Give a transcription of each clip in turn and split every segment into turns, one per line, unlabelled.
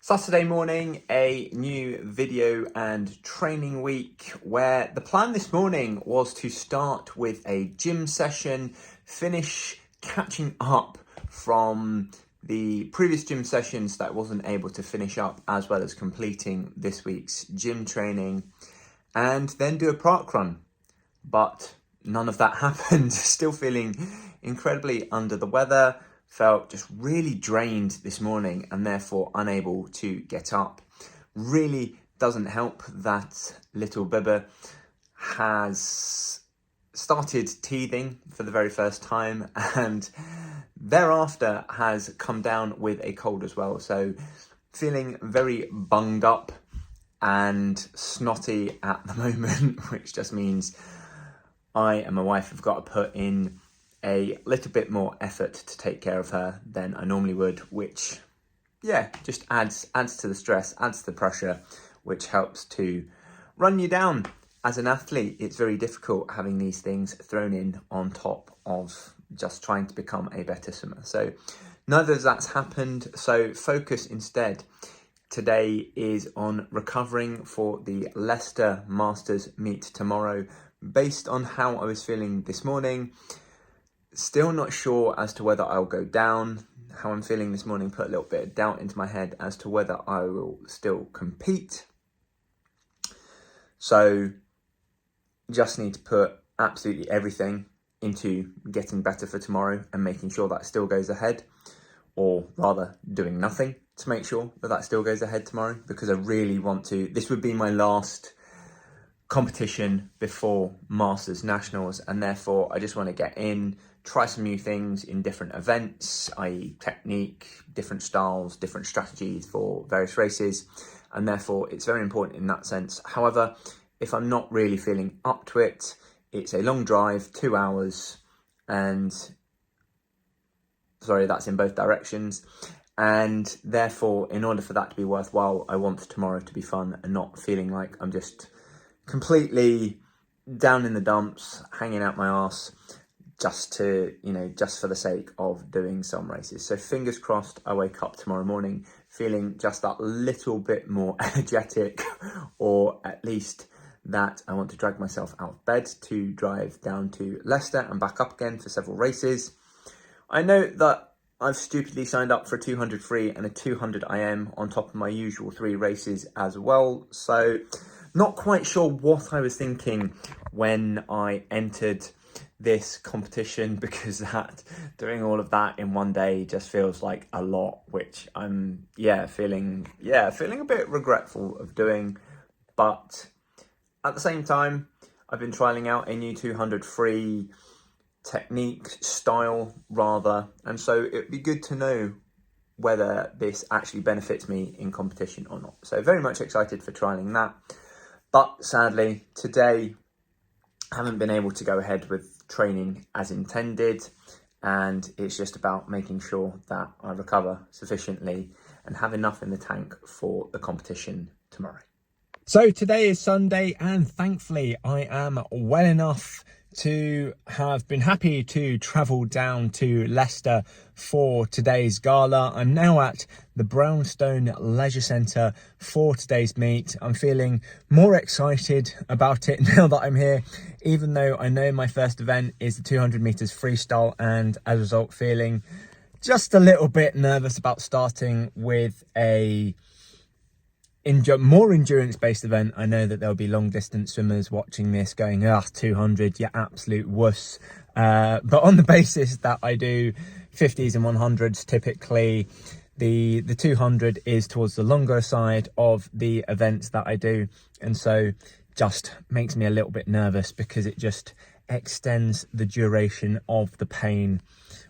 Saturday morning, a new video and training week where the plan this morning was to start with a gym session, finish catching up from the previous gym sessions that I wasn't able to finish up, as well as completing this week's gym training, and then do a park run. But none of that happened. Still feeling incredibly under the weather. Felt just really drained this morning and therefore unable to get up. Really doesn't help that little bibber has started teething for the very first time and thereafter has come down with a cold as well. So feeling very bunged up and snotty at the moment, which just means I and my wife have got to put in a little bit more effort to take care of her than I normally would, which just adds to the stress, adds to the pressure, which helps to run you down. As an athlete, it's very difficult having these things thrown in on top of just trying to become a better swimmer. So neither of that's happened. So focus instead today is on recovering for the Leicester Masters Meet tomorrow. Based on how I was feeling this morning, still not sure as to whether I'll go down. How I'm feeling this morning put a little bit of doubt into my head as to whether I will still compete. So just need to put absolutely everything into getting better for tomorrow and making sure that still goes ahead, or rather doing nothing to make sure that that still goes ahead tomorrow, because I really want to. This would be my last competition before Masters Nationals, and therefore I just want to get in, try some new things in different events, i.e. technique, different styles, different strategies for various races, and therefore it's very important in that sense. However, if I'm not really feeling up to it, it's a long drive, 2 hours, and sorry, that's in both directions, and therefore in order for that to be worthwhile, I want tomorrow to be fun and not feeling like I'm just completely down in the dumps, hanging out my arse, just for the sake of doing some races. So fingers crossed I wake up tomorrow morning feeling just that little bit more energetic, or at least that I want to drag myself out of bed to drive down to Leicester and back up again for several races. I know that I've stupidly signed up for a 200 free and a 200 IM on top of my usual 3 races as well. So not quite sure what I was thinking when I entered this competition, because doing all of that in one day just feels like a lot, which I'm feeling a bit regretful of doing. But at the same time, I've been trialing out a new 200 free technique style rather, and so it'd be good to know whether this actually benefits me in competition or not. So very much excited for trialing that. But sadly, today I haven't been able to go ahead with training as intended, and it's just about making sure that I recover sufficiently and have enough in the tank for the competition tomorrow. So today is Sunday, and thankfully I am well enough to have been happy to travel down to Leicester for today's gala. I'm now at the Brownstone Leisure Centre for today's meet. I'm feeling more excited about it now that I'm here, even though I know my first event is the 200 metres freestyle, and as a result feeling just a little bit nervous about starting with a more endurance-based event. I know that there'll be long-distance swimmers watching this going, 200, you absolute wuss. But on the basis that I do 50s and 100s, typically, the 200 is towards the longer side of the events that I do. And so just makes me a little bit nervous, because it just extends the duration of the pain,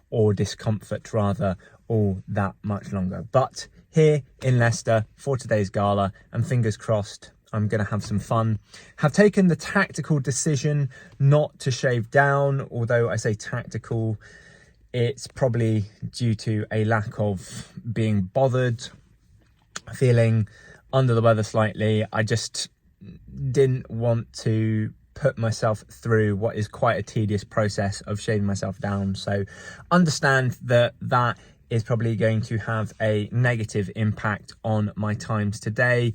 or discomfort rather, all that much longer. But here in Leicester for today's gala, and fingers crossed I'm going to have some fun. Have taken the tactical decision not to shave down, although I say tactical, it's probably due to a lack of being bothered, feeling under the weather slightly. I just didn't want to put myself through what is quite a tedious process of shaving myself down. So understand that is probably going to have a negative impact on my times today.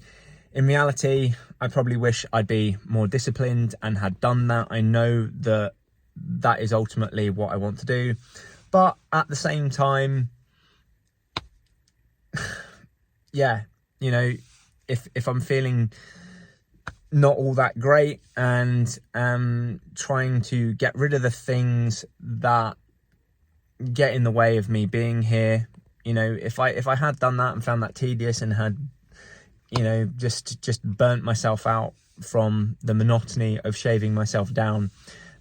In reality, I probably wish I'd be more disciplined and had done that. I know that that is ultimately what I want to do, but at the same time, yeah, you know, if I'm feeling not all that great and trying to get rid of the things that get in the way of me being here, you know, if I had done that and found that tedious and had, you know, just burnt myself out from the monotony of shaving myself down,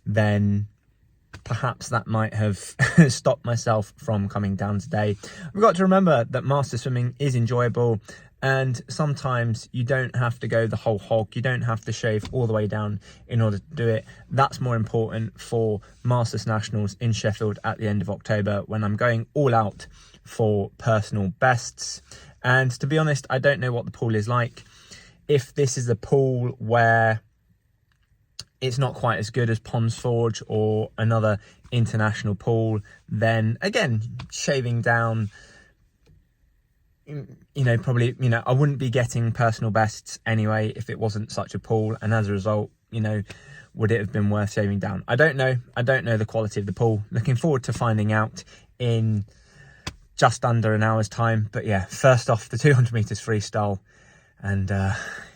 then perhaps that might have stopped myself from coming down today. We've got to remember that master swimming is enjoyable, and sometimes you don't have to go the whole hog. You don't have to shave all the way down in order to do it. That's more important for Masters Nationals in Sheffield at the end of October, when I'm going all out for personal bests. And to be honest, I don't know what the pool is like. If this is a pool where it's not quite as good as Ponds Forge or another international pool, then again, shaving down, you know, probably, you know, I wouldn't be getting personal bests anyway if it wasn't such a pool. And as a result, you know, would it have been worth shaving down? I don't know. I don't know the quality of the pool. Looking forward to finding out in just under an hour's time. But yeah, first off, the 200 meters freestyle, and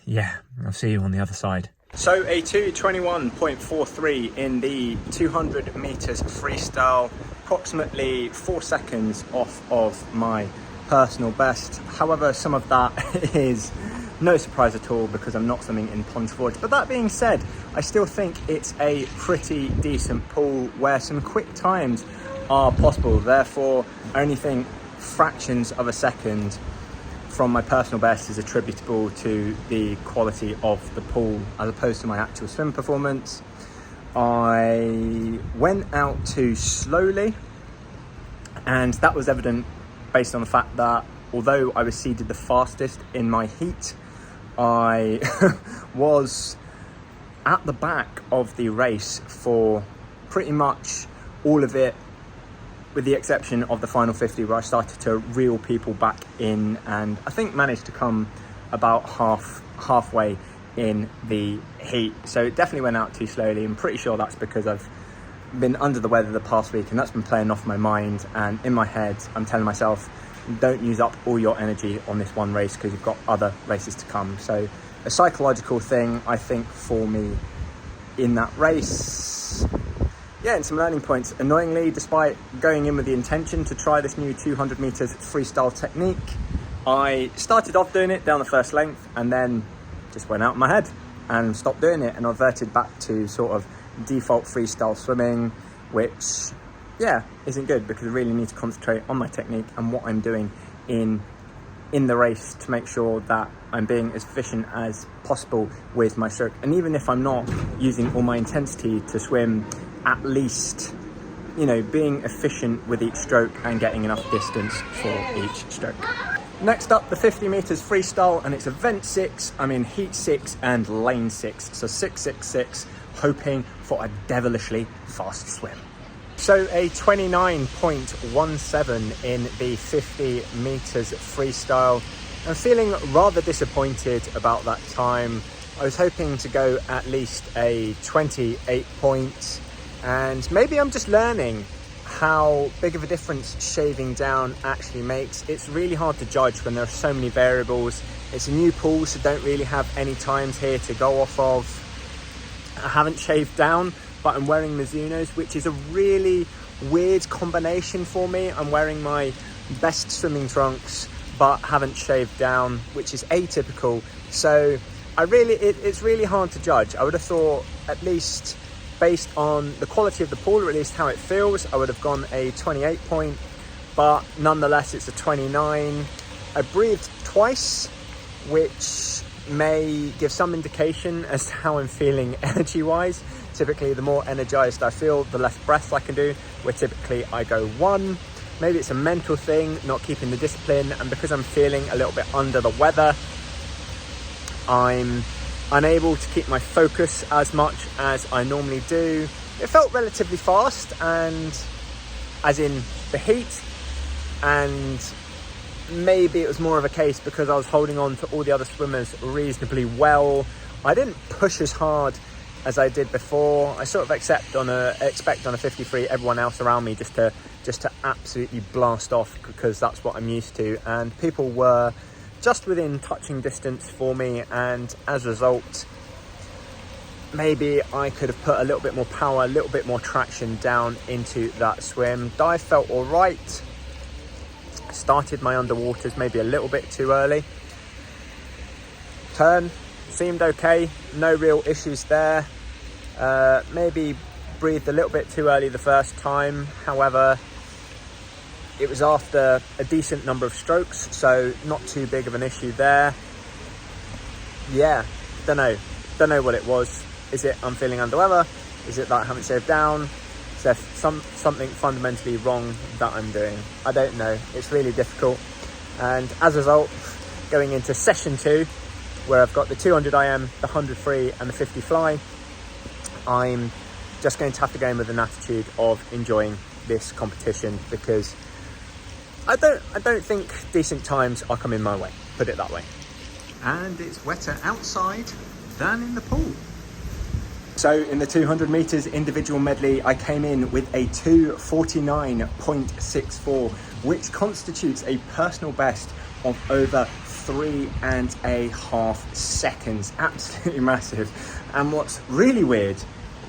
yeah, I'll see you on the other side. So a 2:21.43 in the 200 meters freestyle, approximately 4 seconds off of my personal best. However, some of that is no surprise at all because I'm not swimming in Ponds Forge. But that being said, I still think it's a pretty decent pool where some quick times are possible. Therefore, only think fractions of a second from my personal best is attributable to the quality of the pool as opposed to my actual swim performance. I went out too slowly, and that was evident based on the fact that although I was seeded the fastest in my heat, I was at the back of the race for pretty much all of it, with the exception of the final 50, where I started to reel people back in, and I think managed to come about halfway in the heat. So it definitely went out too slowly. I'm pretty sure that's because I've been under the weather the past week, and that's been playing off my mind, and in my head I'm telling myself, don't use up all your energy on this one race because you've got other races to come. So a psychological thing, I think, for me in that race. Yeah, and some learning points. Annoyingly, despite going in with the intention to try this new 200 meters freestyle technique, I started off doing it down the first length and then just went out in my head and stopped doing it and reverted back to sort of default freestyle swimming, which, yeah, isn't good because I really need to concentrate on my technique and what I'm doing in the race to make sure that I'm being as efficient as possible with my stroke. And even if I'm not using all my intensity to swim, at least, you know, being efficient with each stroke and getting enough distance for each stroke. Next up, the 50 meters freestyle, and it's event 6. I'm in heat 6 and lane 6, so 666, hoping for a devilishly fast swim. So a 29.17 in the 50 meters freestyle. I'm feeling rather disappointed about that time. I was hoping to go at least a 28 points, and maybe I'm just learning how big of a difference shaving down actually makes. It's really hard to judge when there are so many variables. It's a new pool, so don't really have any times here to go off of. I haven't shaved down, but I'm wearing Mizuno's, which is a really weird combination for me. I'm wearing my best swimming trunks, but haven't shaved down, which is atypical. So it's really hard to judge. I would have thought, at least based on the quality of the pool, or at least how it feels, I would have gone a 28 point, but nonetheless, it's a 29. I breathed twice, which may give some indication as to how I'm feeling energy-wise. Typically, the more energized I feel, the less breaths I can do, where typically I go 1. Maybe it's a mental thing, not keeping the discipline, and because I'm feeling a little bit under the weather, I'm unable to keep my focus as much as I normally do. It felt relatively fast, and as in the heat, and maybe it was more of a case because I was holding on to all the other swimmers reasonably well. I didn't push as hard as I did before. I sort of expect on a 53 everyone else around me just to absolutely blast off, because that's what I'm used to, and people were just within touching distance for me, and as a result maybe I could have put a little bit more power, a little bit more traction down into that swim. Dive felt all right. Started my underwaters maybe a little bit too early. Turn seemed okay, no real issues there. Maybe breathed a little bit too early the first time. However, it was after a decent number of strokes, so not too big of an issue there. Yeah, don't know what it was. Is it I'm feeling under weather? Is it that I haven't shaved down? Is there something fundamentally wrong that I'm doing? I don't know. It's really difficult. And as a result, going into session 2, where I've got the 200 IM, the 100 free and the 50 fly, I'm just going to have to go in with an attitude of enjoying this competition, because I don't think decent times are coming my way, put it that way. And it's wetter outside than in the pool. So in the 200 meters individual medley, I came in with a 2:49.64, which constitutes a personal best of over 3.5 seconds. Absolutely massive. And what's really weird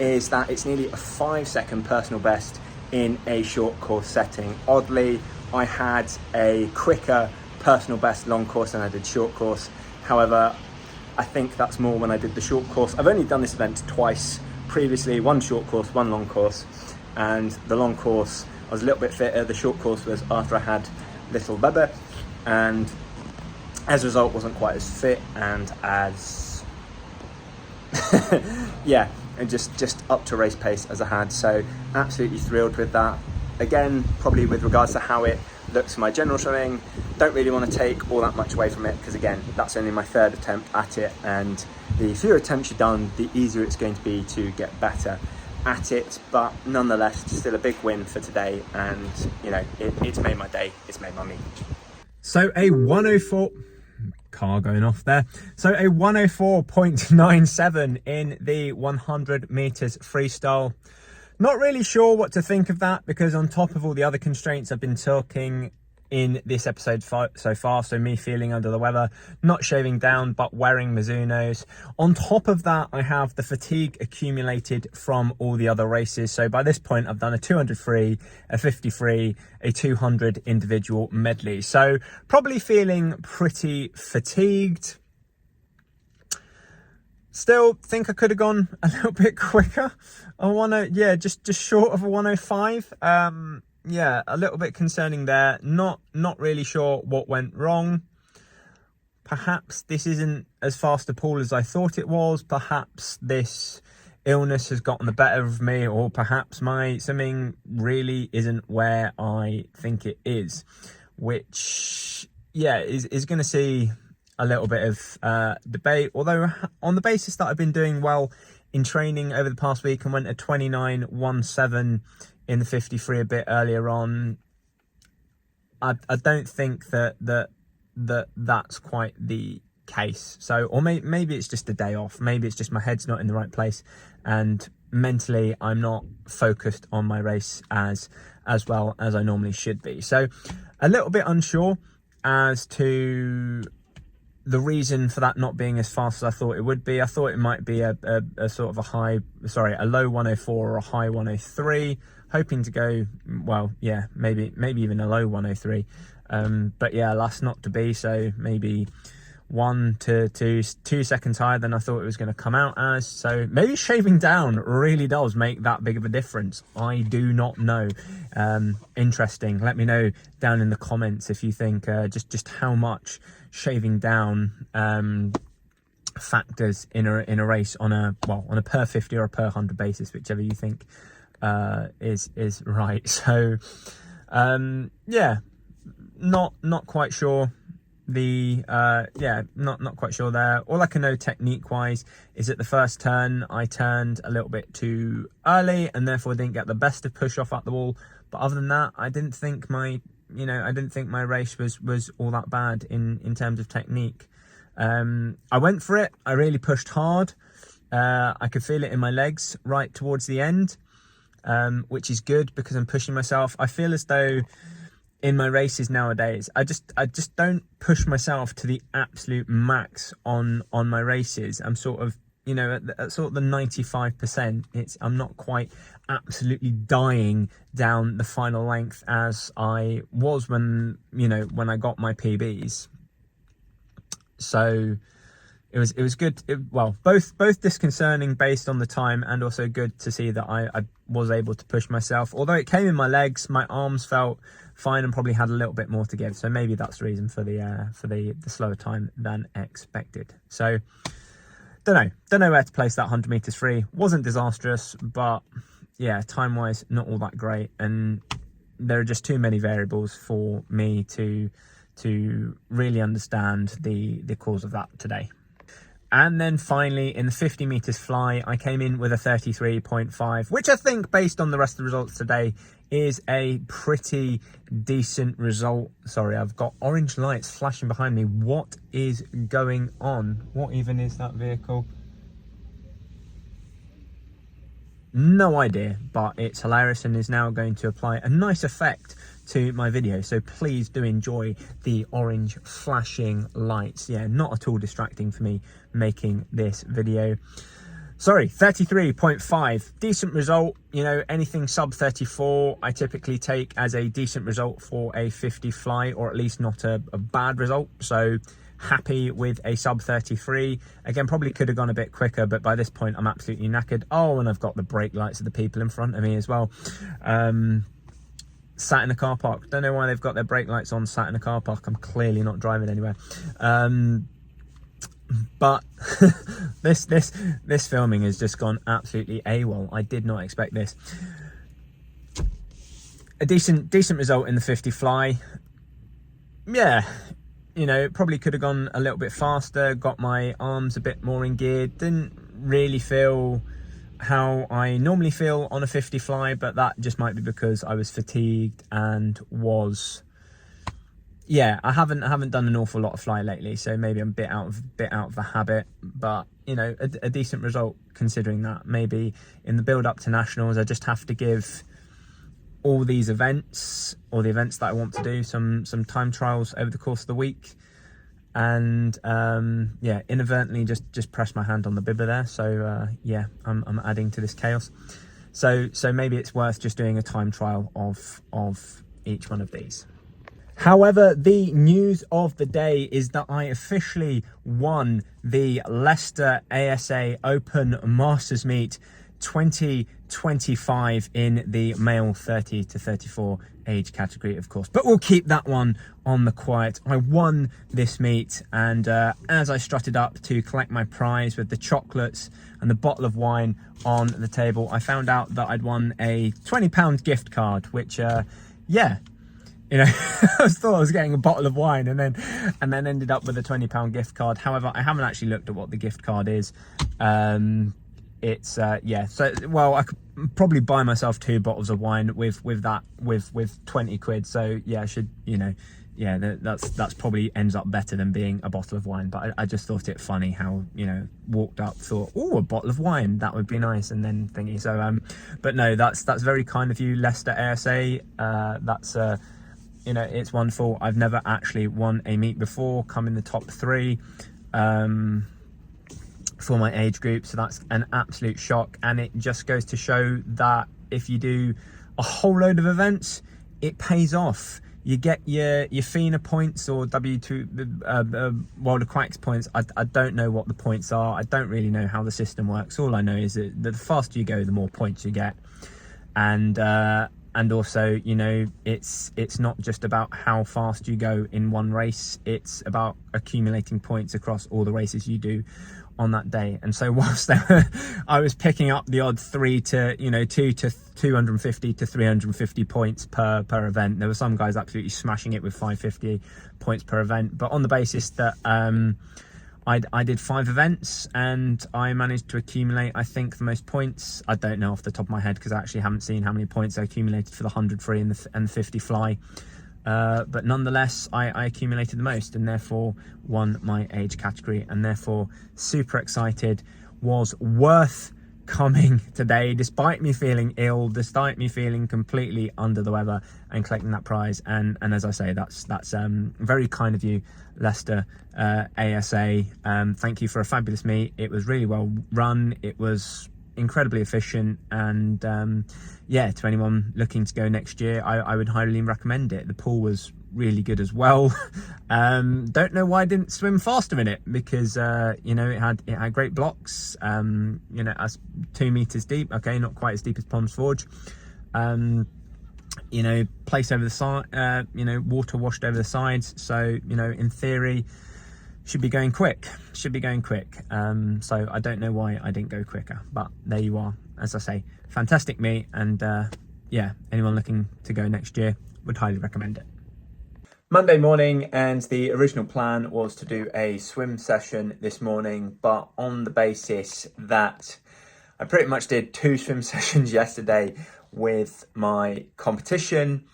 is that it's nearly a 5-second personal best in a short course setting. Oddly, I had a quicker personal best long course than I did short course. However, I think that's more when I did the short course. I've only done this event twice previously, one short course, one long course. And the long course, I was a little bit fitter. The short course was after I had little Bebe, and as a result wasn't quite as fit and as yeah, and just up to race pace as I had. So absolutely thrilled with that. Again, probably with regards to how it looks for my general swimming, don't really want to take all that much away from it, because again, that's only my 3rd attempt at it, and the fewer attempts you've done, the easier it's going to be to get better at it. But nonetheless, still a big win for today, and you know, it's made my day, it's made my meet. So a 104 car going off there. So a 104.97 in the 100 meters freestyle. Not really sure what to think of that, because on top of all the other constraints I've been talking in this episode so far, so me feeling under the weather, not shaving down but wearing Mizunos, on top of that I have the fatigue accumulated from all the other races. So by this point I've done a 200 free, a 50 free, a 200 individual medley, so probably feeling pretty fatigued. Still think I could have gone a little bit quicker. Just short of a 105. Yeah, a little bit concerning there. Not really sure what went wrong. Perhaps this isn't as fast a pool as I thought it was. Perhaps this illness has gotten the better of me, or perhaps my swimming really isn't where I think it is, which, yeah, is going to see a little bit of debate. Although on the basis that I've been doing well in training over the past week and went a 29.17 in the 53 a bit earlier on, I don't think that's quite the case. So, or maybe it's just a day off. Maybe it's just my head's not in the right place, and mentally I'm not focused on my race as well as I normally should be. So a little bit unsure as to the reason for that not being as fast as I thought it would be. I thought it might be a sort of a low 104 or a high 103, hoping to go, well, yeah, maybe even a low 103. But yeah, that's not to be. So maybe 1 to 2 seconds higher than I thought it was going to come out as. So maybe shaving down really does make that big of a difference. I do not know. Interesting. Let me know down in the comments if you think just how much shaving down factors in a race on a per 50 or a per 100 basis, whichever you think is right. So yeah, not quite sure. Not quite sure there. All I can know technique wise is that the first turn I turned a little bit too early and therefore didn't get the best of push off at the wall. But other than that, I didn't think my I didn't think my race was all that bad in terms of technique. I went for it. I really pushed hard. I could feel it in my legs right towards the end, which is good because I'm pushing myself. I feel as though in my races nowadays, I just don't push myself to the absolute max on my races. I'm sort of, at sort of the 95%. I'm not quite absolutely dying down the final length as I was when I got my PBs. So it was good. Both disconcerting based on the time, and also good to see that I was able to push myself. Although it came in my legs, my arms felt fine and probably had a little bit more to give. So maybe that's the reason for the slower time than expected. So don't know where to place that 100 meters free. Wasn't disastrous, but yeah, time wise not all that great, and there are just too many variables for me to really understand the cause of that today. And then finally, in the 50 meters fly, I came in with a 33.5, which I think, based on the rest of the results today, is a pretty decent result. Sorry, I've got orange lights flashing behind me. What is going on? What even is that vehicle? No idea, but it's hilarious and is now going to apply a nice effect to my video, so please do enjoy the orange flashing lights. Yeah, not at all distracting for me making this video. Sorry, 33.5, decent result. Anything sub 34 I typically take as a decent result for a 50 fly, or at least not a bad result. So happy with a sub 33. Again, probably could have gone a bit quicker, but by this point I'm absolutely knackered. Oh, and I've got the brake lights of the people in front of me as well. Sat in a car park. Don't know why they've got their brake lights on sat in a car park. I'm clearly not driving anywhere. But this filming has just gone absolutely AWOL. I did not expect this. A decent result in the 50 fly. Yeah, probably could have gone a little bit faster, got my arms a bit more in gear. Didn't really feel how I normally feel on a 50 fly, but that just might be because I was fatigued and was, yeah, I haven't done an awful lot of fly lately, so maybe I'm a bit out of the habit. But a decent result considering that. Maybe in the build up to nationals, I just have to give all these events, or the events that I want to do, some time trials over the course of the week. And yeah, inadvertently just pressed my hand on the bibber there. So yeah, I'm adding to this chaos. So maybe it's worth just doing a time trial of each one of these. However, the news of the day is that I officially won the Leicester ASA Open Masters Meet 2025 in the male 30 to 34 age category, of course, but we'll keep that one on the quiet. I won this meet, and as I strutted up to collect my prize with the chocolates and the bottle of wine on the table, I found out that I'd won a £20 gift card, which yeah, I thought I was getting a bottle of wine, and then ended up with a £20 gift card. However, I haven't actually looked at what the gift card is. It's yeah, so well, I could probably buy myself 2 bottles of wine with 20 quid. So yeah, I should, yeah, that's probably ends up better than being a bottle of wine. But I just thought it funny how, walked up, thought, oh, a bottle of wine, that would be nice, and then thingy. So but no, that's very kind of you, Leicester ASA. That's it's wonderful. I've never actually won a meet before, come in the top 3 for my age group, so that's an absolute shock. And it just goes to show that if you do a whole load of events, it pays off. You get your FINA points or W2 World of Quacks points. I don't know what the points are. I don't really know how the system works. All I know is that the faster you go, the more points you get. And also, it's not just about how fast you go in one race. It's about accumulating points across all the races you do on that day. And so whilst I was picking up the odd 2 to 250 to 350 points per event, there were some guys absolutely smashing it with 550 points per event. But on the basis that I did 5 events and I managed to accumulate, I think, the most points. I don't know off the top of my head because I actually haven't seen how many points I accumulated for the 100 free and the 50 fly. but nonetheless I accumulated the most and therefore won my age category, and therefore super excited. Was worth coming today despite me feeling ill, despite me feeling completely under the weather, and collecting that prize. And as I say, that's very kind of you, Leicester ASA. Thank you for a fabulous meet. It was really well run, it was incredibly efficient, and yeah, to anyone looking to go next year, I would highly recommend it. The pool was really good as well. Don't know why I didn't swim faster in it, because you know, it had great blocks, you know, as 2 meters deep. Okay, not quite as deep as Ponds Forge. You know, place over the side, you know, water washed over the sides, so you know, in theory should be going quick. So I don't know why I didn't go quicker, but there you are. As I say, fantastic meet, and yeah, anyone looking to go next year would highly recommend it. Monday morning, and the original plan was to do a swim session this morning, but on the basis that I pretty much did 2 swim sessions yesterday with my competition,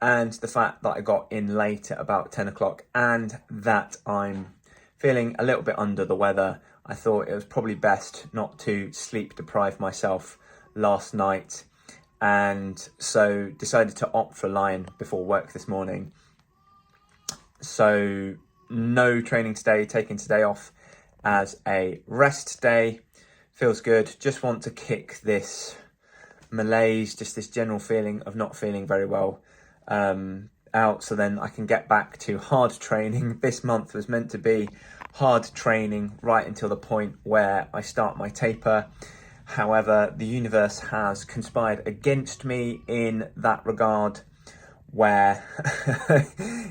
and the fact that I got in late at about 10 o'clock and that I'm feeling a little bit under the weather, I thought it was probably best not to sleep deprive myself last night, and so decided to opt for a lie-in before work this morning. So no training today, taking today off as a rest day. Feels good. Just want to kick this malaise, just this general feeling of not feeling very well, out, so then I can get back to hard training. This month was meant to be hard training right until the point where I start my taper. However, the universe has conspired against me in that regard, where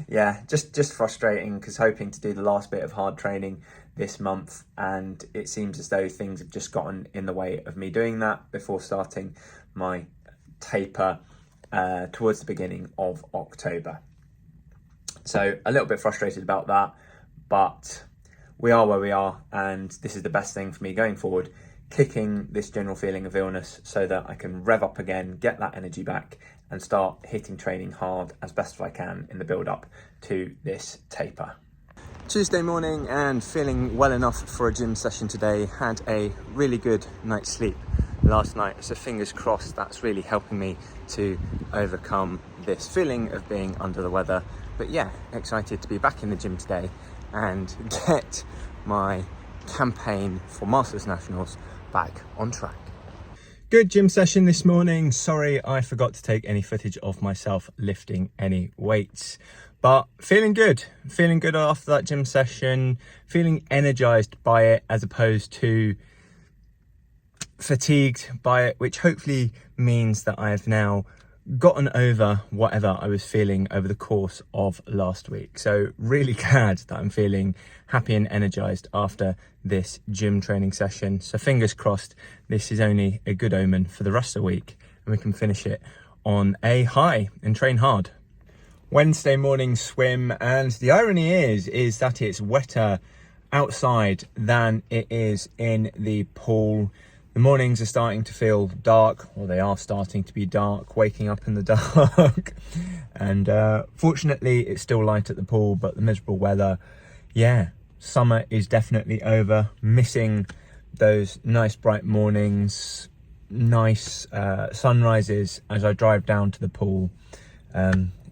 yeah, just frustrating, because hoping to do the last bit of hard training this month, and it seems as though things have just gotten in the way of me doing that before starting my taper towards the beginning of October. So a little bit frustrated about that, but we are where we are, and this is the best thing for me going forward, kicking this general feeling of illness so that I can rev up again, get that energy back, and start hitting training hard as best as I can in the build up to this taper. Tuesday morning, and feeling well enough for a gym session today. Had a really good night's sleep last night, so fingers crossed that's really helping me to overcome this feeling of being under the weather. But yeah, excited to be back in the gym today and get my campaign for Masters Nationals back on track. Good gym session this morning. Sorry I forgot to take any footage of myself lifting any weights, but feeling good after that gym session, feeling energized by it as opposed to fatigued by it, which hopefully means that I have now gotten over whatever I was feeling over the course of last week. So really glad that I'm feeling happy and energized after this gym training session. So fingers crossed this is only a good omen for the rest of the week, and we can finish it on a high and train hard. Wednesday morning swim, and the irony is that it's wetter outside than it is in the pool. The mornings are starting to feel dark, or they are starting to be dark, waking up in the dark. And fortunately, it's still light at the pool, but the miserable weather, yeah, summer is definitely over. Missing those nice bright mornings, nice sunrises as I drive down to the pool.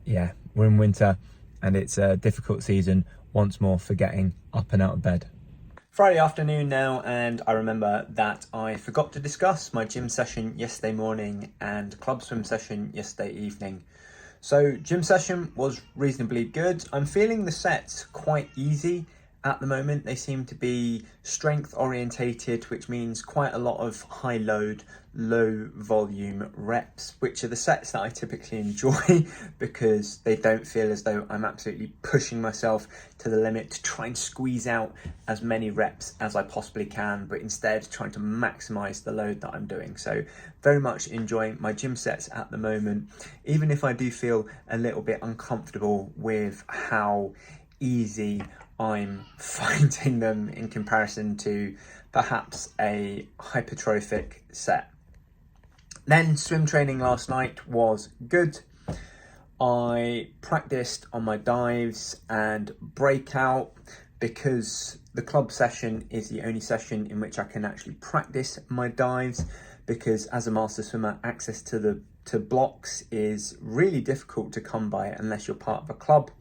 Yeah, we're in winter, and it's a difficult season once more for getting up and out of bed. Friday afternoon now, and I remember that I forgot to discuss my gym session yesterday morning and club swim session yesterday evening. So gym session was reasonably good. I'm feeling the sets quite easy at the moment. They seem to be strength orientated, which means quite a lot of high load, low volume reps, which are the sets that I typically enjoy because they don't feel as though I'm absolutely pushing myself to the limit to try and squeeze out as many reps as I possibly can, but instead trying to maximize the load that I'm doing. So very much enjoying my gym sets at the moment, even if I do feel a little bit uncomfortable with how easy I'm finding them in comparison to perhaps a hypertrophic set. Then swim training last night was good. I practiced on my dives and breakout because the club session is the only session in which I can actually practice my dives, because as a master swimmer, access to blocks is really difficult to come by unless you're part of a club.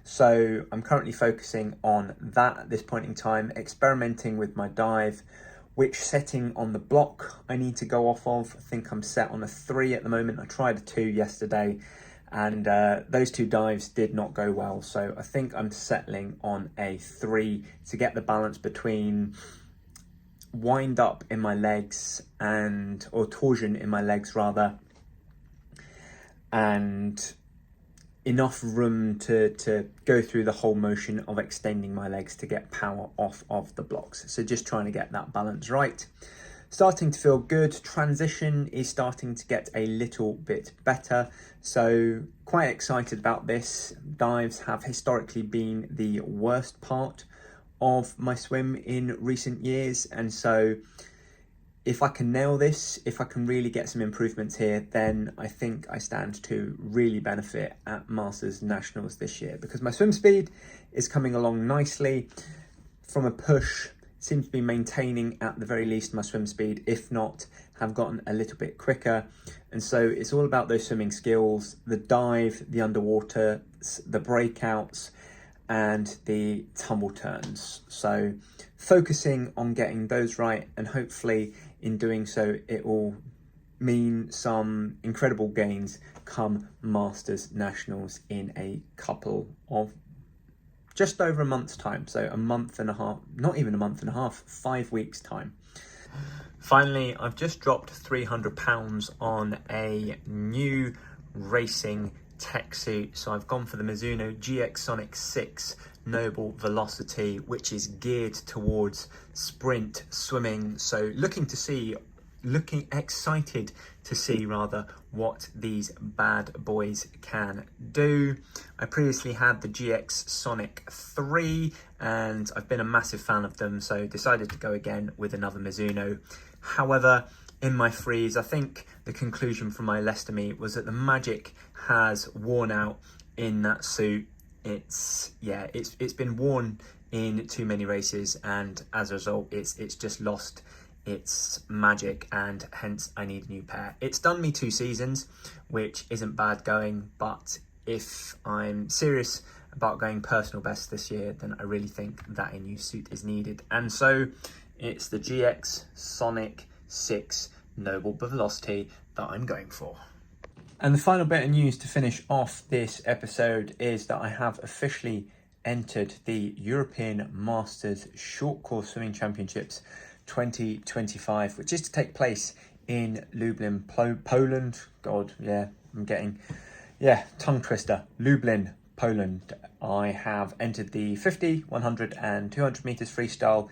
So I'm currently focusing on that at this point in time, experimenting with my dive, which setting on the block I need to go off of. I think I'm set on a 3 at the moment. I tried a 2 yesterday, and those 2 dives did not go well. So I think I'm settling on a 3 to get the balance between wind up in my legs or torsion in my legs rather, and enough room to go through the whole motion of extending my legs to get power off of the blocks. So just trying to get that balance right. Starting to feel good. Transition is starting to get a little bit better. So quite excited about this. Dives have historically been the worst part of my swim in recent years. And so if I can nail this, if I can really get some improvements here, then I think I stand to really benefit at Masters Nationals this year, because my swim speed is coming along nicely. From a push, seems to be maintaining at the very least my swim speed, if not have gotten a little bit quicker. And so it's all about those swimming skills, the dive, the underwater, the breakouts, and the tumble turns. So focusing on getting those right, and hopefully in doing so it will mean some incredible gains come Masters Nationals in a couple of just over a month's time. So a month and a half, not even a month and a half, 5 weeks time. Finally, I've just dropped £300 on a new racing tech suit. So I've gone for the Mizuno GX Sonic 6 Noble Velocity, which is geared towards sprint swimming. So looking excited to see rather what these bad boys can do. I previously had the GX Sonic 3 and I've been a massive fan of them, so decided to go again with another Mizuno. However, in my freeze, I think the conclusion from my Leicester meet was that the magic has worn out in that suit. It's been worn in too many races, and as a result it's just lost its magic, and hence I need a new pair. It's done me 2 seasons, which isn't bad going, but if I'm serious about going personal best this year, then I really think that a new suit is needed. And so it's the GX Sonic 6 Noble Velocity that I'm going for. And the final bit of news to finish off this episode is that I have officially entered the European Masters Short Course Swimming Championships 2025, which is to take place in Lublin, Poland. God, yeah, I'm getting, tongue twister. Lublin, Poland. I have entered the 50, 100 and 200 meters freestyle,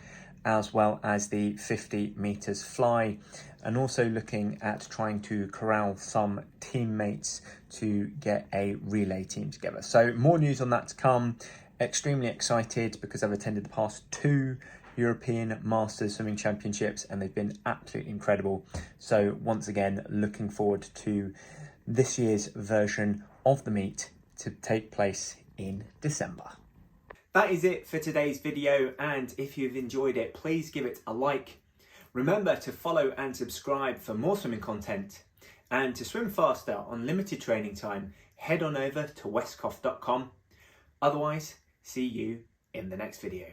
as well as the 50 meters fly, and also looking at trying to corral some teammates to get a relay team together. So more news on that to come. Extremely excited because I've attended the past 2 European Masters Swimming Championships and they've been absolutely incredible. So once again, looking forward to this year's version of the meet to take place in December. That is it for today's video, and if you've enjoyed it, please give it a like. Remember to follow and subscribe for more swimming content, and to swim faster on limited training time, head on over to westcoff.com. Otherwise, see you in the next video.